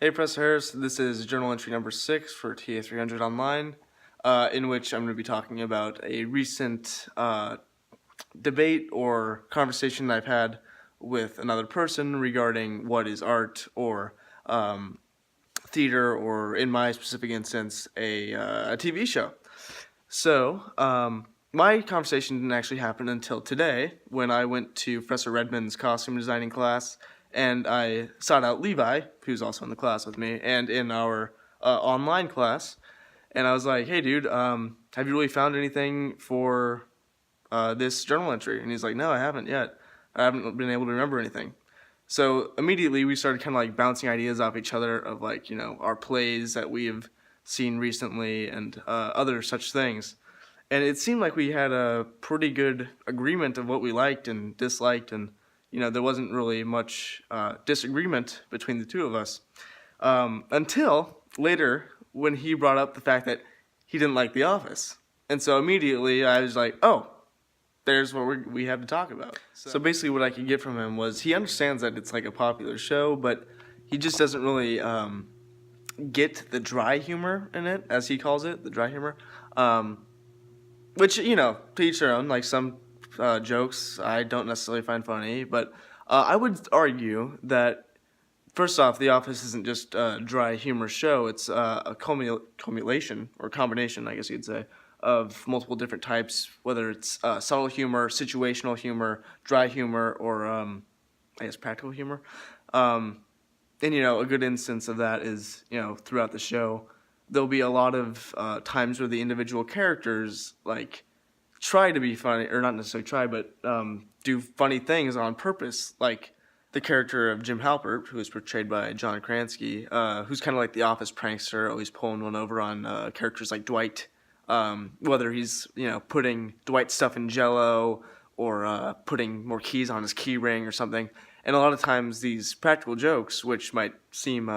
Hey, Professor Harris, this is journal entry number 6 for TA300 Online, in which I'm going to be talking about a recent debate or conversation I've had with another person regarding what is art or theater, or in my specific instance, a TV show. So, my conversation didn't actually happen until today when I went to Professor Redmond's costume designing class and I sought out Levi, who's also in the class with me, and in our online class. And I was like, hey, dude, have you really found anything for this journal entry? And he's like, no, I haven't yet. I haven't been able to remember anything. So immediately we started kind of like bouncing ideas off each other of like, our plays that we have seen recently and other such things. And it seemed like we had a pretty good agreement of what we liked and disliked, and there wasn't really much disagreement between the two of us until later when he brought up the fact that he didn't like The Office. And so immediately I was like, oh, there's what we have to talk about. So basically what I could get from him was he understands that it's like a popular show, but he just doesn't really get the dry humor in it, as he calls it, the dry humor. Which, to each their own. Like some jokes I don't necessarily find funny, but I would argue that, first off, The Office isn't just a dry humor show. It's a cumulation, or combination, I guess you'd say, of multiple different types, whether it's subtle humor, situational humor, dry humor, or I guess practical humor. And a good instance of that is, throughout the show, there'll be a lot of times where the individual characters like try to be funny, or not necessarily try, but do funny things on purpose. Like the character of Jim Halpert, who is portrayed by John Krasinski, who's kind of like the Office prankster, always pulling one over on characters like Dwight. Whether he's putting Dwight's stuff in Jell-O or putting more keys on his key ring or something. And a lot of times these practical jokes, which might seem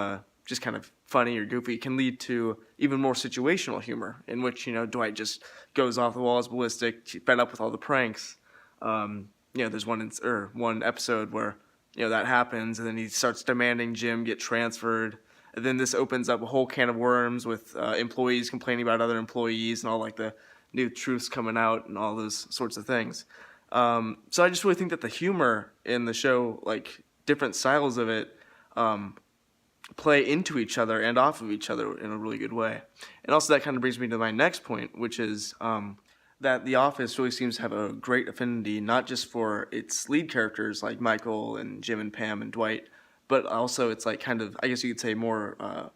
just kind of funny or goofy, can lead to even more situational humor, in which Dwight just goes off the walls, ballistic, fed up with all the pranks. There's one episode where that happens, and then he starts demanding Jim get transferred. And then this opens up a whole can of worms with employees complaining about other employees and all like the new truths coming out and all those sorts of things. So I just really think that the humor in the show, like different styles of it, play into each other and off of each other in a really good way. And also that kind of brings me to my next point, which is that The Office really seems to have a great affinity, not just for its lead characters like Michael and Jim and Pam and Dwight, but also it's like kind of, I guess you could say, more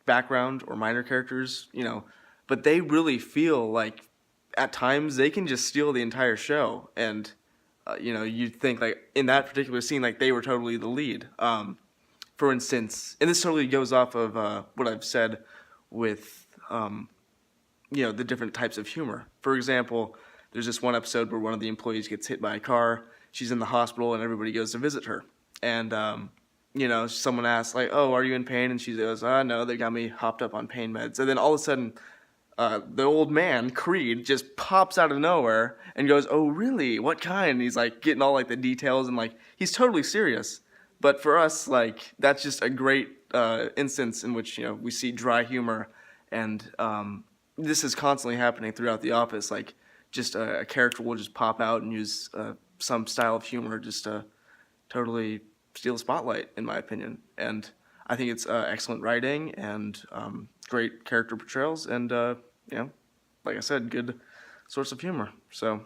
background or minor characters, but they really feel like at times they can just steal the entire show. And, you'd think like in that particular scene, like they were totally the lead. For instance, and this totally goes off of what I've said with, the different types of humor. For example, there's this one episode where one of the employees gets hit by a car. She's in the hospital and everybody goes to visit her. And, someone asks like, oh, are you in pain? And she goes, no, they got me hopped up on pain meds. And then all of a sudden, the old man, Creed, just pops out of nowhere and goes, oh, really? What kind? And he's like getting all like the details and like, he's totally serious. But for us, like, that's just a great instance in which, we see dry humor. And this is constantly happening throughout The Office. Like, just a character will just pop out and use some style of humor just to totally steal the spotlight, in my opinion. And I think it's excellent writing and great character portrayals and, like I said, good source of humor. So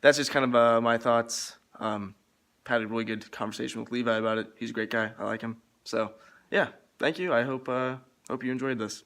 that's just kind of my thoughts. Had a really good conversation with Levi about it. He's a great guy. I like him. So, yeah, thank you. I hope you enjoyed this.